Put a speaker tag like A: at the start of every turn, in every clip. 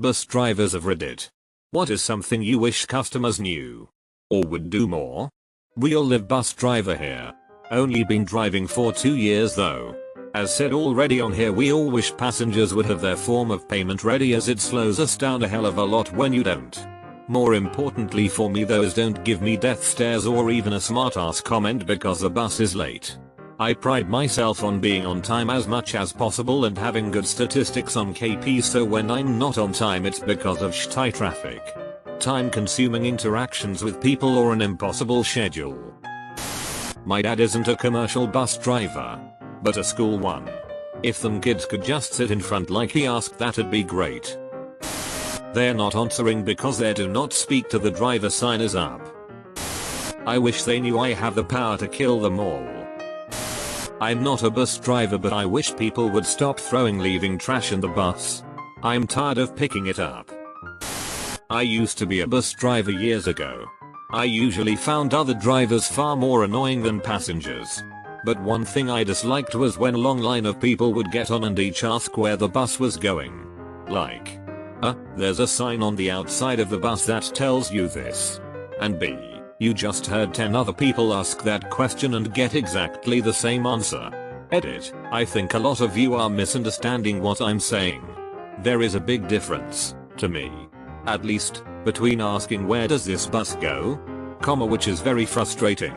A: Bus drivers of Reddit. What is something you wish customers knew? Or would do more? Real live bus driver here. Only been driving for 2 years though. As said already on here, we all wish passengers would have their form of payment ready, as it slows us down a hell of a lot when you don't. More importantly for me though is don't give me death stares or even a smart ass comment because the bus is late. I pride myself on being on time as much as possible and having good statistics on KP, so when I'm not on time it's because of shitty traffic, time consuming interactions with people, or an impossible schedule. My dad isn't a commercial bus driver, but a school one. If them kids could just sit in front like he asked, that'd be great. They're not answering because their do not speak to the driver sign is up. I wish they knew I have the power to kill them all. I'm not a bus driver, but I wish people would stop leaving trash in the bus. I'm tired of picking it up. I used to be a bus driver years ago. I usually found other drivers far more annoying than passengers. But one thing I disliked was when a long line of people would get on and each ask where the bus was going. Like, there's a sign on the outside of the bus that tells you this. And B, you just heard 10 other people ask that question and get exactly the same answer. Edit. I think a lot of you are misunderstanding what I'm saying. There is a big difference, to me, at least, between asking where does this bus go, which is very frustrating,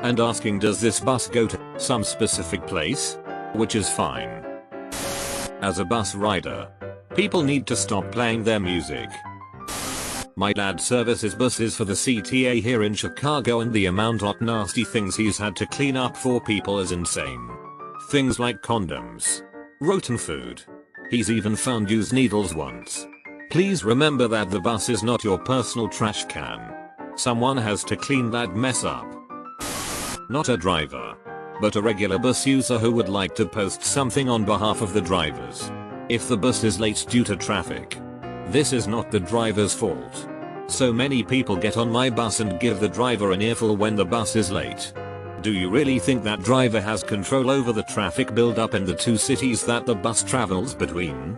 A: and asking does this bus go to some specific place, which is fine. As a bus rider, people need to stop playing their music. My dad services buses for the CTA here in Chicago, and the amount of nasty things he's had to clean up for people is insane. Things like condoms, rotten food. He's even found used needles once. Please remember that the bus is not your personal trash can. Someone has to clean that mess up. Not a driver, but a regular bus user who would like to post something on behalf of the drivers. If the bus is late due to traffic, this is not the driver's fault. So many people get on my bus and give the driver an earful when the bus is late. Do you really think that driver has control over the traffic build-up in the 2 cities that the bus travels between?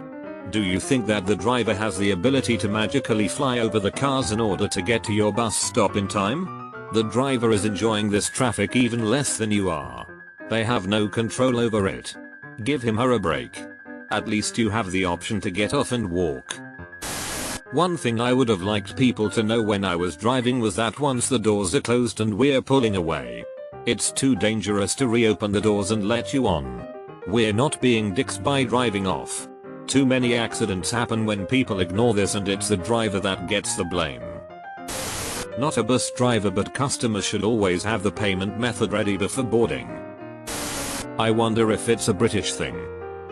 A: Do you think that the driver has the ability to magically fly over the cars in order to get to your bus stop in time? The driver is enjoying this traffic even less than you are. They have no control over it. Give him her a break. At least you have the option to get off and walk. One thing I would have liked people to know when I was driving was that once the doors are closed and we're pulling away, it's too dangerous to reopen the doors and let you on. We're not being dicks by driving off. Too many accidents happen when people ignore this, and it's the driver that gets the blame. Not a bus driver, but customers should always have the payment method ready before boarding. I wonder if it's a British thing,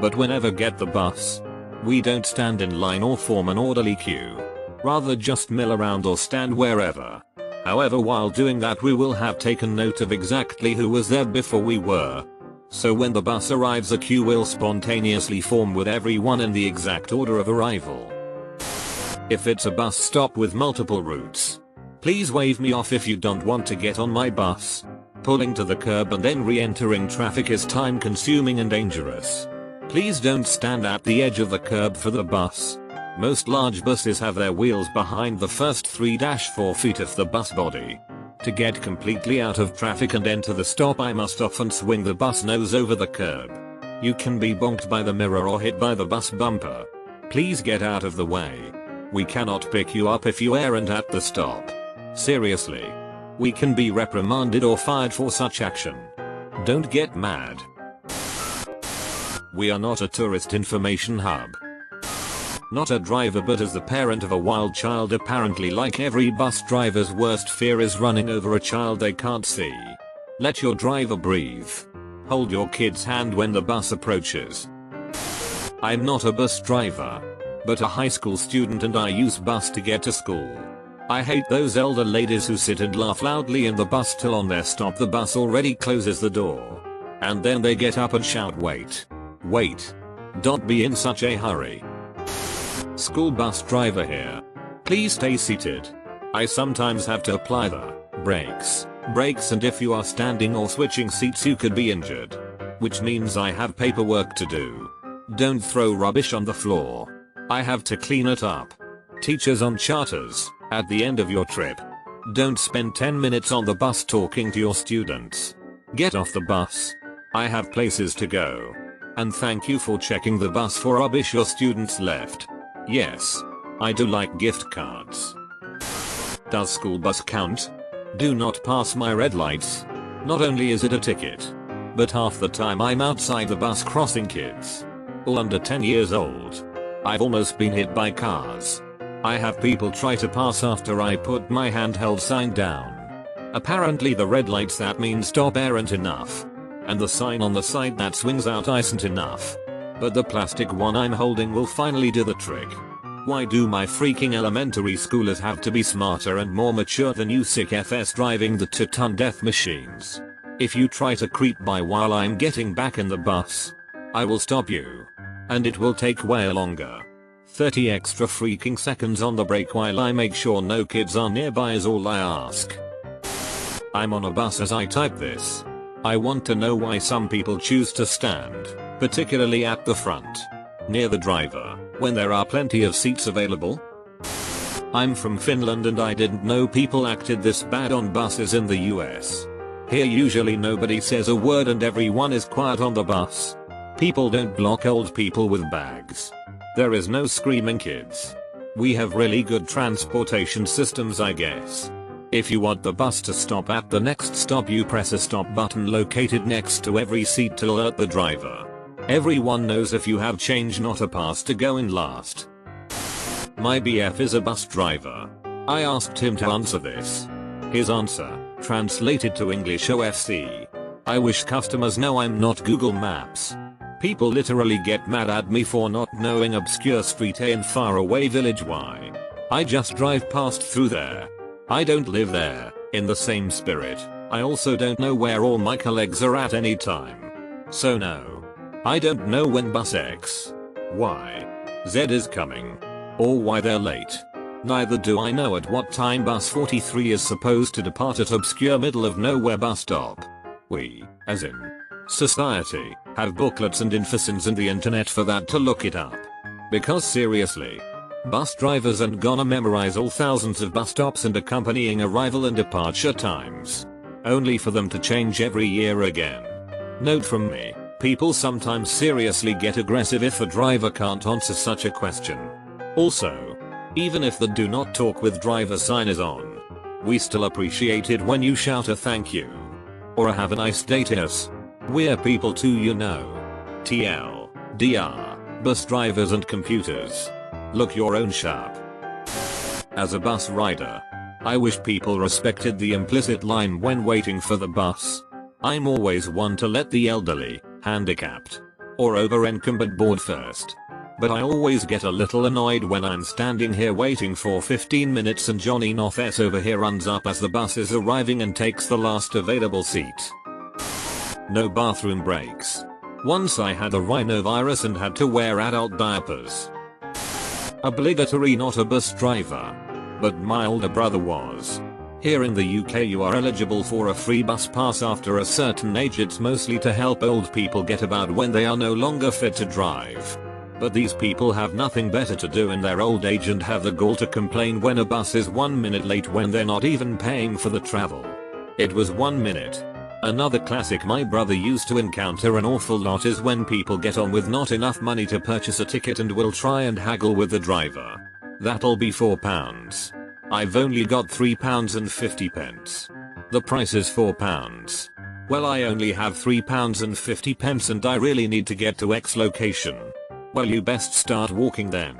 A: but whenever get the bus, we don't stand in line or form an orderly queue. Rather just mill around or stand wherever. However, while doing that we will have taken note of exactly who was there before we were. So when the bus arrives, a queue will spontaneously form with everyone in the exact order of arrival. If it's a bus stop with multiple routes, please wave me off if you don't want to get on my bus. Pulling to the curb and then re-entering traffic is time consuming and dangerous. Please don't stand at the edge of the curb for the bus. Most large buses have their wheels behind the first 3-4 feet of the bus body. To get completely out of traffic and enter the stop, I must often swing the bus nose over the curb. You can be bonked by the mirror or hit by the bus bumper. Please get out of the way. We cannot pick you up if you aren't at the stop. Seriously. We can be reprimanded or fired for such action. Don't get mad. We are not a tourist information hub. Not a driver, but as the parent of a wild child, apparently like every bus driver's worst fear is running over a child they can't see. Let your driver breathe. Hold your kid's hand when the bus approaches. I'm not a bus driver, but a high school student, and I use bus to get to school. I hate those elder ladies who sit and laugh loudly in the bus till on their stop the bus already closes the door. And then they get up and shout, "Wait. Wait. Don't be in such a hurry." School bus driver here. Please stay seated. I sometimes have to apply the brakes, and if you are standing or switching seats you could be injured. Which means I have paperwork to do. Don't throw rubbish on the floor. I have to clean it up. Teachers on charters, at the end of your trip, don't spend 10 minutes on the bus talking to your students. Get off the bus. I have places to go. And thank you for checking the bus for rubbish your students left. Yes. I do like gift cards. Does school bus count? Do not pass my red lights. Not only is it a ticket, but half the time I'm outside the bus crossing kids, all under 10 years old. I've almost been hit by cars. I have people try to pass after I put my handheld sign down. Apparently the red lights that mean stop aren't enough. And the sign on the side that swings out isn't enough. But the plastic one I'm holding will finally do the trick. Why do my freaking elementary schoolers have to be smarter and more mature than you sick FS driving the 2-ton death machines? If you try to creep by while I'm getting back in the bus, I will stop you. And it will take way longer. 30 extra freaking seconds on the brake while I make sure no kids are nearby is all I ask. I'm on a bus as I type this. I want to know why some people choose to stand, particularly at the front, near the driver, when there are plenty of seats available. I'm from Finland and I didn't know people acted this bad on buses in the US. Here usually nobody says a word and everyone is quiet on the bus. People don't block old people with bags. There is no screaming kids. We have really good transportation systems, I guess. If you want the bus to stop at the next stop, you press a stop button located next to every seat to alert the driver. Everyone knows if you have change, not a pass to go in last. My BF is a bus driver. I asked him to answer this. His answer, translated to English OFC. I wish customers know I'm not Google Maps. People literally get mad at me for not knowing obscure street A in faraway village Y. I just drive past through there. I don't live there. In the same spirit, I also don't know where all my colleagues are at any time. So no. I don't know when bus X, Y, Z is coming. Or why they're late. Neither do I know at what time bus 43 is supposed to depart at obscure middle of nowhere bus stop. We, as in society, have booklets and infosigns and the internet for that to look it up. Because seriously, bus drivers aren't gonna memorize all thousands of bus stops and accompanying arrival and departure times, only for them to change every year again. Note from me, people sometimes seriously get aggressive if a driver can't answer such a question. Also, even if the do not talk with driver sign is on, we still appreciate it when you shout a thank you or a have a nice day to us. We're people too, you know. TL, DR, bus drivers and computers. Look your own sharp. As a bus rider, I wish people respected the implicit line when waiting for the bus. I'm always one to let the elderly, handicapped, or over-encumbered board first. But I always get a little annoyed when I'm standing here waiting for 15 minutes and Johnny North S over here runs up as the bus is arriving and takes the last available seat. No bathroom breaks. Once I had the rhinovirus and had to wear adult diapers. Obligatory, not a bus driver. But my older brother was. Here in the UK you are eligible for a free bus pass after a certain age. It's mostly to help old people get about when they are no longer fit to drive. But these people have nothing better to do in their old age and have the gall to complain when a bus is 1 minute late when they're not even paying for the travel. It was 1 minute. Another classic my brother used to encounter an awful lot is when people get on with not enough money to purchase a ticket and will try and haggle with the driver. That'll be £4. I've only got £3.50. The price is £4. Well, I only have £3.50 and I really need to get to X location. Well, you best start walking then.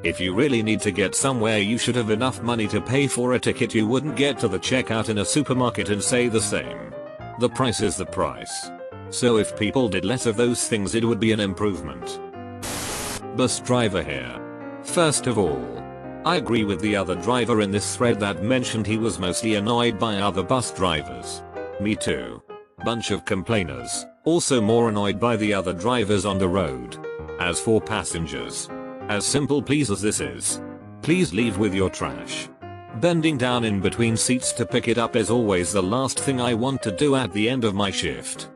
A: If you really need to get somewhere, you should have enough money to pay for a ticket. You wouldn't get to the checkout in a supermarket and say the same. The price is the price. So if people did less of those things, it would be an improvement. Bus driver here. First of all, I agree with the other driver in this thread that mentioned he was mostly annoyed by other bus drivers. Me too. Bunch of complainers, also more annoyed by the other drivers on the road. As for passengers, as simple please as this is, please leave with your trash. Bending down in between seats to pick it up is always the last thing I want to do at the end of my shift.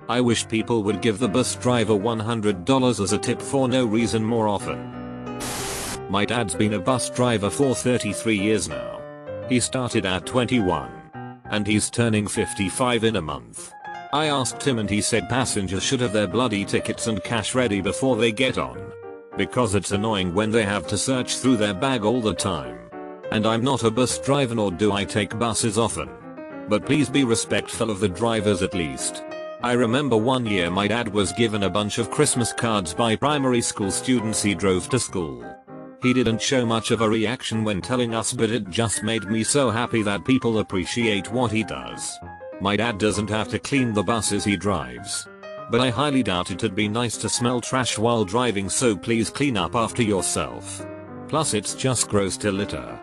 A: I wish people would give the bus driver $100 as a tip for no reason more often. My dad's been a bus driver for 33 years now. He started at 21. And he's turning 55 in a month. I asked him and he said passengers should have their bloody tickets and cash ready before they get on. Because it's annoying when they have to search through their bag all the time. And I'm not a bus driver nor do I take buses often. But please be respectful of the drivers at least. I remember one year my dad was given a bunch of Christmas cards by primary school students he drove to school. He didn't show much of a reaction when telling us, but it just made me so happy that people appreciate what he does. My dad doesn't have to clean the buses he drives. But I highly doubt it'd be nice to smell trash while driving, so please clean up after yourself. Plus it's just gross to litter.